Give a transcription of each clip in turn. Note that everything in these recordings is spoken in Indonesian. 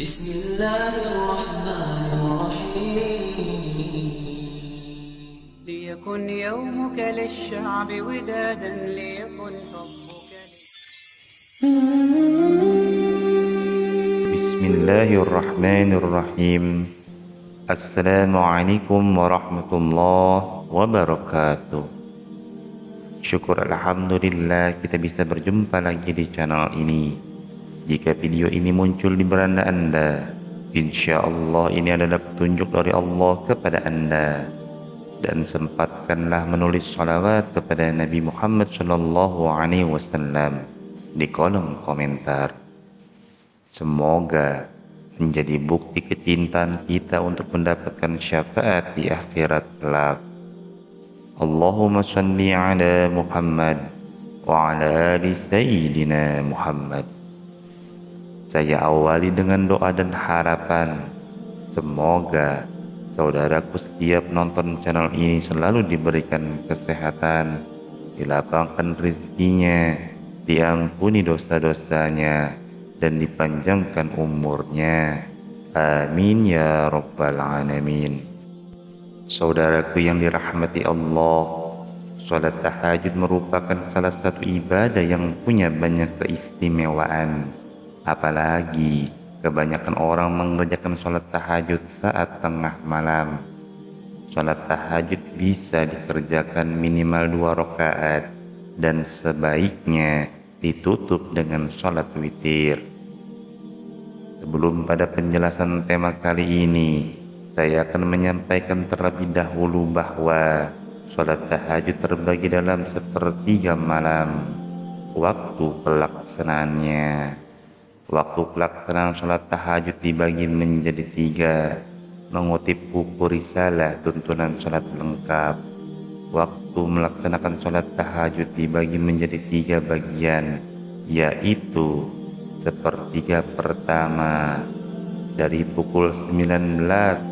بسم الله الرحمن الرحيم ليكن يومك للشعب ودادا ليكن حبك بسم الله الرحمن الرحيم. Assalamualaikum warahmatullahi wabarakatuh. Syukur alhamdulillah kita bisa berjumpa lagi di channel ini. Jika video ini muncul di beranda Anda, insya Allah ini adalah petunjuk dari Allah kepada Anda. Dan sempatkanlah menulis salawat kepada Nabi Muhammad SAW di kolom komentar. Semoga menjadi bukti kecintaan kita untuk mendapatkan syafaat di akhirat kelak. Allahumma salli ala Muhammad wa ala ali Sayyidina Muhammad. Saya awali dengan doa dan harapan, semoga saudaraku setiap nonton channel ini selalu diberikan kesehatan, dilapangkan rezekinya, diampuni dosa-dosanya, dan dipanjangkan umurnya. Amin ya rabbal alamin. Saudaraku yang dirahmati Allah, salat tahajud merupakan salah satu ibadah yang punya banyak keistimewaan. Apalagi kebanyakan orang mengerjakan salat tahajud saat tengah malam. Salat tahajud bisa dikerjakan minimal 2 rakaat dan sebaiknya ditutup dengan salat witir. Sebelum pada penjelasan tema kali ini, saya akan menyampaikan terlebih dahulu bahwa salat tahajud terbagi dalam sepertiga malam. Waktu pelaksanaannya, waktu pelaksanaan salat tahajud dibagi menjadi 3, mengutip buku risalah tuntunan salat lengkap. Waktu melaksanakan salat tahajud dibagi menjadi 3 bagian, yaitu sepertiga pertama dari pukul 19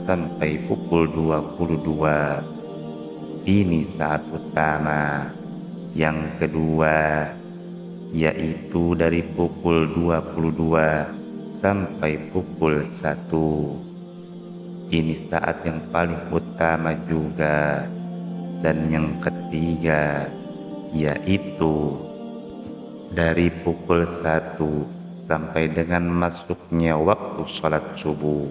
sampai pukul 22. Ini saat utama. Yang kedua yaitu dari pukul 22 sampai pukul 1. Ini saat yang paling utama juga. Dan yang ketiga yaitu dari pukul 1 sampai dengan masuknya waktu sholat subuh.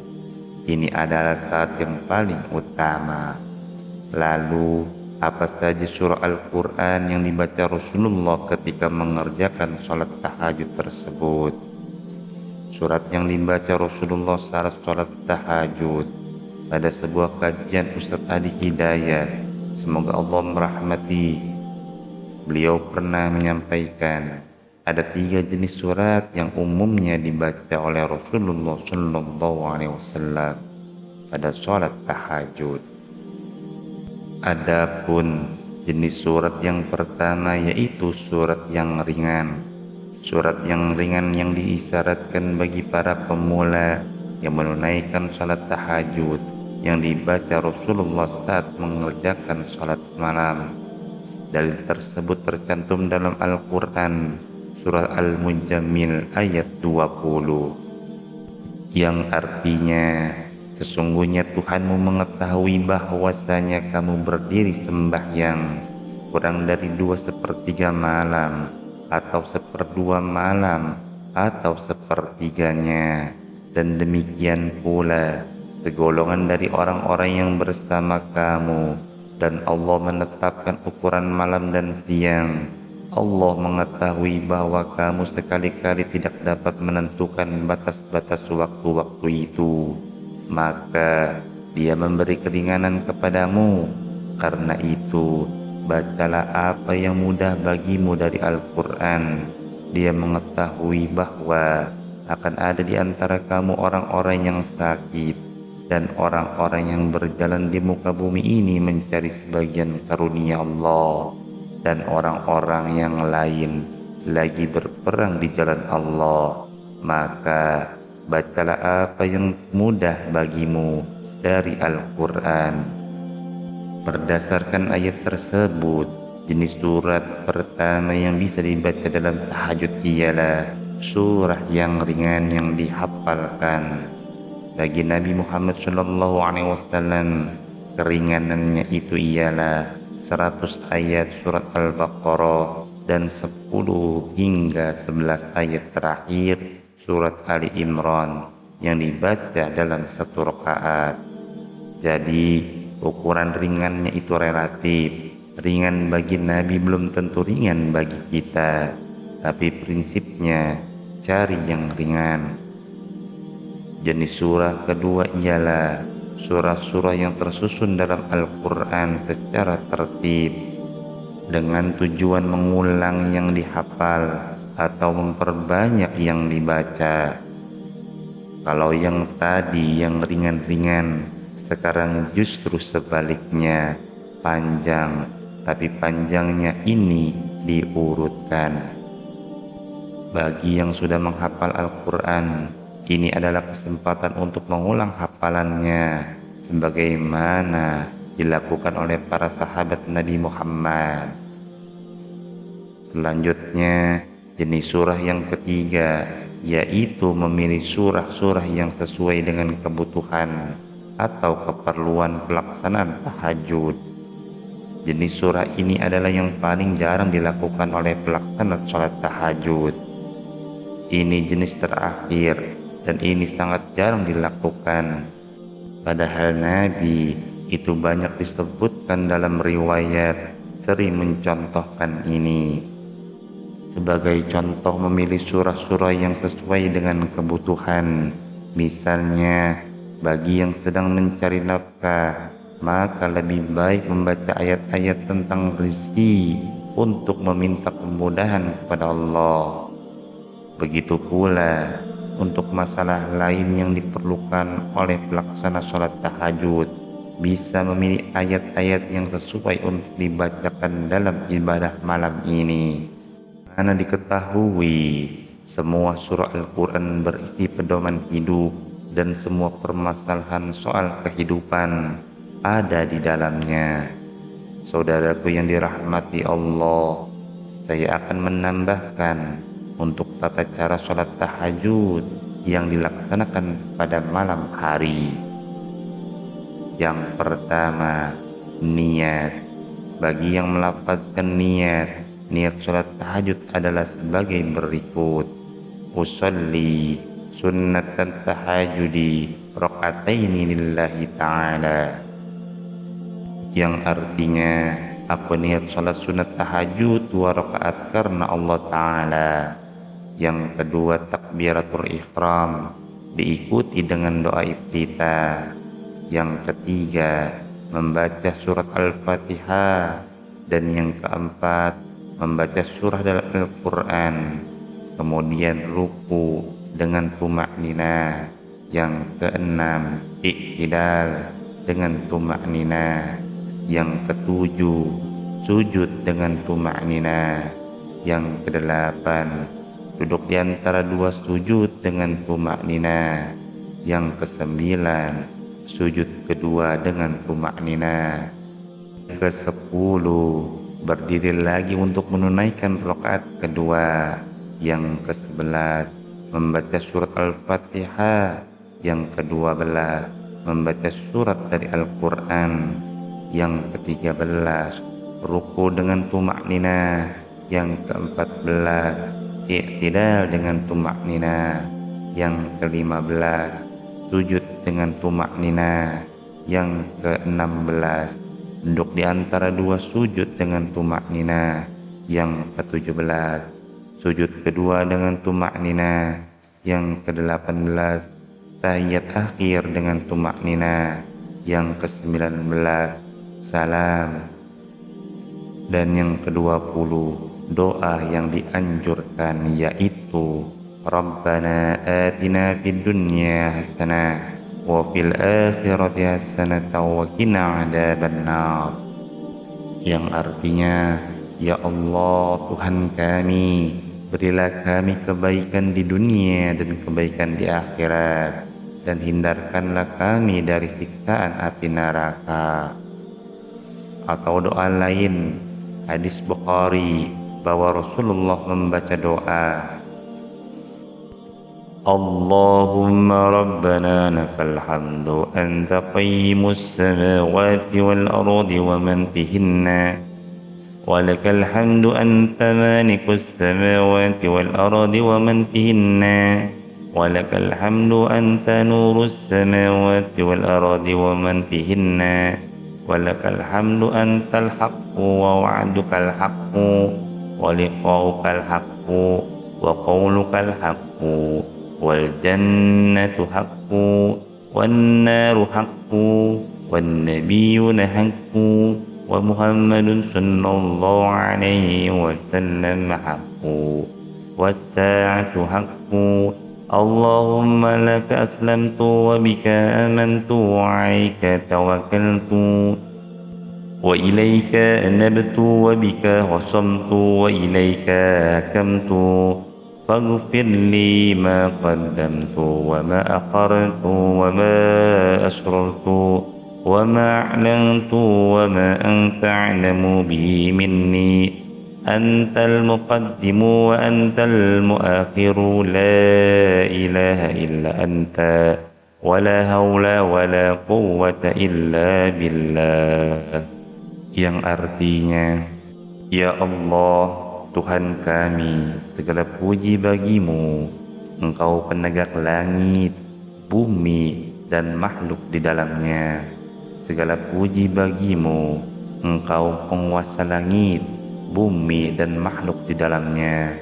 Ini adalah saat yang paling utama. Lalu apa saja surah Al-Quran yang dibaca Rasulullah ketika mengerjakan sholat tahajud tersebut? Surat yang dibaca Rasulullah saat sholat tahajud pada sebuah kajian Ustaz Adi Hidayat, semoga Allah merahmati, beliau pernah menyampaikan ada 3 jenis surat yang umumnya dibaca oleh Rasulullah SAW pada sholat tahajud. Adapun jenis surat yang pertama yaitu surat yang ringan. Surat yang ringan yang diisyaratkan bagi para pemula yang menunaikan sholat tahajud yang dibaca Rasulullah saat mengerjakan sholat malam. Dalil tersebut tercantum dalam Al-Quran surah Al-Mujammil ayat 20, yang artinya sesungguhnya Tuhanmu mengetahui bahwasanya kamu berdiri sembahyang kurang dari 2/3 malam atau 1/2 malam atau 1/3-nya, dan demikian pula segolongan dari orang-orang yang bersama kamu, dan Allah menetapkan ukuran malam dan siang. Allah mengetahui bahwa kamu sekali-kali tidak dapat menentukan batas-batas waktu-waktu itu, maka Dia memberi keringanan kepadamu. Karena itu, bacalah apa yang mudah bagimu dari Al-Quran. Dia mengetahui bahwa akan ada di antara kamu orang-orang yang sakit dan orang-orang yang berjalan di muka bumi ini mencari sebagian karunia Allah, dan orang-orang yang lain lagi berperang di jalan Allah. Maka bacalah apa yang mudah bagimu dari Al-Quran. Berdasarkan ayat tersebut, jenis surat pertama yang bisa dibaca dalam tahajud ialah surah yang ringan yang dihafalkan. Bagi Nabi Muhammad SAW, keringanannya itu ialah 100 ayat surat Al-Baqarah dan 10 hingga 11 ayat terakhir surat Ali Imran yang dibaca dalam satu rakaat. Jadi ukuran ringannya itu relatif. Ringan bagi Nabi belum tentu ringan bagi kita, tapi prinsipnya cari yang ringan. Jenis surah kedua ialah surah-surah yang tersusun dalam Al-Quran secara tertib dengan tujuan mengulang yang dihafal atau memperbanyak yang dibaca. Kalau yang tadi yang ringan-ringan, sekarang justru sebaliknya panjang, tapi panjangnya ini diurutkan. Bagi yang sudah menghafal Al-Quran, ini adalah kesempatan untuk mengulang hafalannya sebagaimana dilakukan oleh para sahabat Nabi Muhammad. Selanjutnya, jenis surah yang ketiga yaitu memilih surah-surah yang sesuai dengan kebutuhan atau keperluan pelaksanaan tahajud. Jenis surah ini adalah yang paling jarang dilakukan oleh pelaksana sholat tahajud. Ini jenis terakhir dan ini sangat jarang dilakukan. Padahal Nabi itu banyak disebutkan dalam riwayat sering mencontohkan ini. Sebagai contoh memilih surah-surah yang sesuai dengan kebutuhan. Misalnya bagi yang sedang mencari nafkah, maka lebih baik membaca ayat-ayat tentang rezeki untuk meminta kemudahan kepada Allah. Begitu pula untuk masalah lain yang diperlukan oleh pelaksana sholat tahajud, bisa memilih ayat-ayat yang sesuai untuk dibacakan dalam ibadah malam ini. Karena diketahui semua surah Al-Quran berisi pedoman hidup dan semua permasalahan soal kehidupan ada di dalamnya. Saudaraku yang dirahmati Allah, saya akan menambahkan untuk tata cara sholat tahajud yang dilaksanakan pada malam hari. Yang pertama, niat. Bagi yang melafazkan niat sholat tahajud adalah sebagai berikut: usolli sunnatan tahajudi rakaataini lillahi ta'ala, yang artinya aku niat sholat sunat tahajud 2 rakaat karena Allah Ta'ala. Yang kedua, takbiratul ihram diikuti dengan doa iftitah. Yang ketiga, membaca surat Al-Fatihah. Dan yang keempat, membaca surah dalam Al-Quran. Kemudian ruku dengan tumakninah. Yang keenam, i'tidal dengan tumakninah. Yang ketujuh, sujud dengan tumakninah. Yang kedelapan, duduk di antara 2 sujud dengan tumakninah. Yang kesembilan, sujud kedua dengan tumakninah. Ke-10, berdiri lagi untuk menunaikan rakaat kedua. Yang ke-11, membaca surat Al-Fatihah. Yang ke-12, membaca surat dari Al-Quran. Yang ke-13, ruku dengan tumakninah. Yang ke-14, i'tidal dengan tumakninah. Yang ke-15, sujud dengan tumakninah. Yang ke-16, duduk di antara 2 sujud dengan tumakninah. Yang ke-17, sujud kedua dengan tumakninah. Yang ke-18, tahiyat akhir dengan tumakninah. Yang ke-19, salam. Dan yang ke-20, doa yang dianjurkan yaitu Rabbana atina fid dunya hasanah wa fil akhirati hasanah wa qina adzabannar, yang artinya, ya Allah Tuhan kami, berilah kami kebaikan di dunia dan kebaikan di akhirat, dan hindarkanlah kami dari siksaan api neraka. Atau doa lain, hadis Bukhari bahwa Rasulullah membaca doa, اللهم ربنا لك الحمد أنت قيم السماوات والأرض ومن فيهن ولك الحمد أنت مالك السماوات والأرض ومن فيهن ولك الحمد أنت نور السماوات والأرض ومن فيهن ولك الحمد أنت الحق ووعدك الحق ولقاؤك الحق وقولك الحق والجنة حق والنار حق والنبيون حق ومحمد صلى الله عليه وسلم حق والساعة حق اللهم لك أسلمت وبك آمنت وعليك توكلت وإليك أنبت وبك خصمت وإليك حكمت فاغفر لي ما قدمت وما أخرت وما أسررت وما أعلنت وما أنت أعلم به مني أنت المقدم وأنت المؤخر لا إله إلا أنت ولا حول ولا قوة إلا بالله. Yang artinya, Ya Allah, Tuhan kami, segala puji bagimu, Engkau penegak langit, bumi, dan makhluk di dalamnya. Segala puji bagimu, Engkau penguasa langit, bumi, dan makhluk di dalamnya.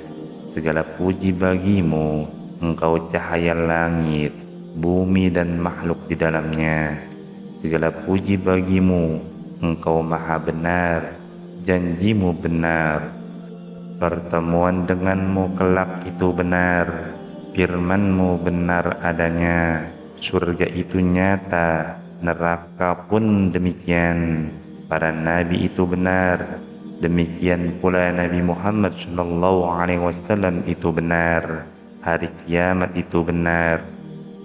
Segala puji bagimu, Engkau cahaya langit, bumi, dan makhluk di dalamnya. Segala puji bagimu, Engkau maha benar, janjimu benar, pertemuan denganmu kelak itu benar, firmanmu benar adanya, surga itu nyata, neraka pun demikian, para nabi itu benar, demikian pula Nabi Muhammad SAW itu benar, hari kiamat itu benar.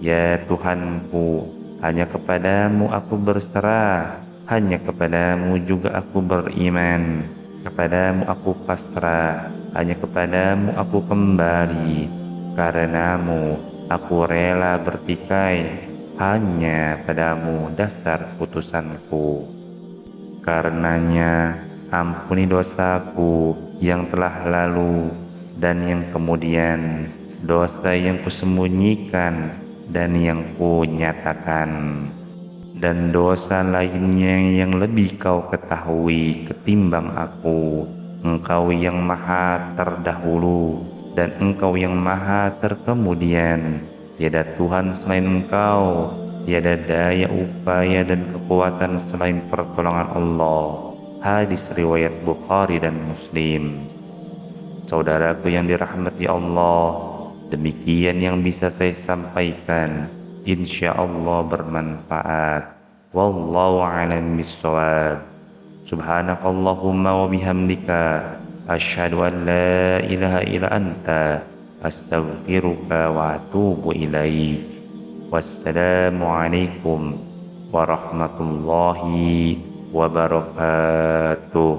Ya Tuhanku, hanya kepadamu aku berserah, hanya kepadamu juga aku beriman, kepadamu aku pasrah, hanya kepadamu aku kembali, karenamu aku rela bertikai, hanya padamu dasar putusanku. Karenanya ampuni dosaku yang telah lalu dan yang kemudian, dosa yang kusembunyikan dan yang kunyatakan, dan dosa lainnya yang lebih kau ketahui ketimbang aku. Engkau yang maha terdahulu dan Engkau yang maha terkemudian. Tiada Tuhan selain Engkau, tiada daya upaya dan kekuatan selain pertolongan Allah. Hadis riwayat Bukhari dan Muslim. Saudaraku yang dirahmati Allah, demikian yang bisa saya sampaikan. Insya Allah bermanfaat. Wallahu a'lam bishawab. Subhanakallahumma wa bihamdika asyhadu an la ilaha illa anta astaghfiruka wa atubu ilaik. Wassalamu alaikum warahmatullahi wabarakatuh.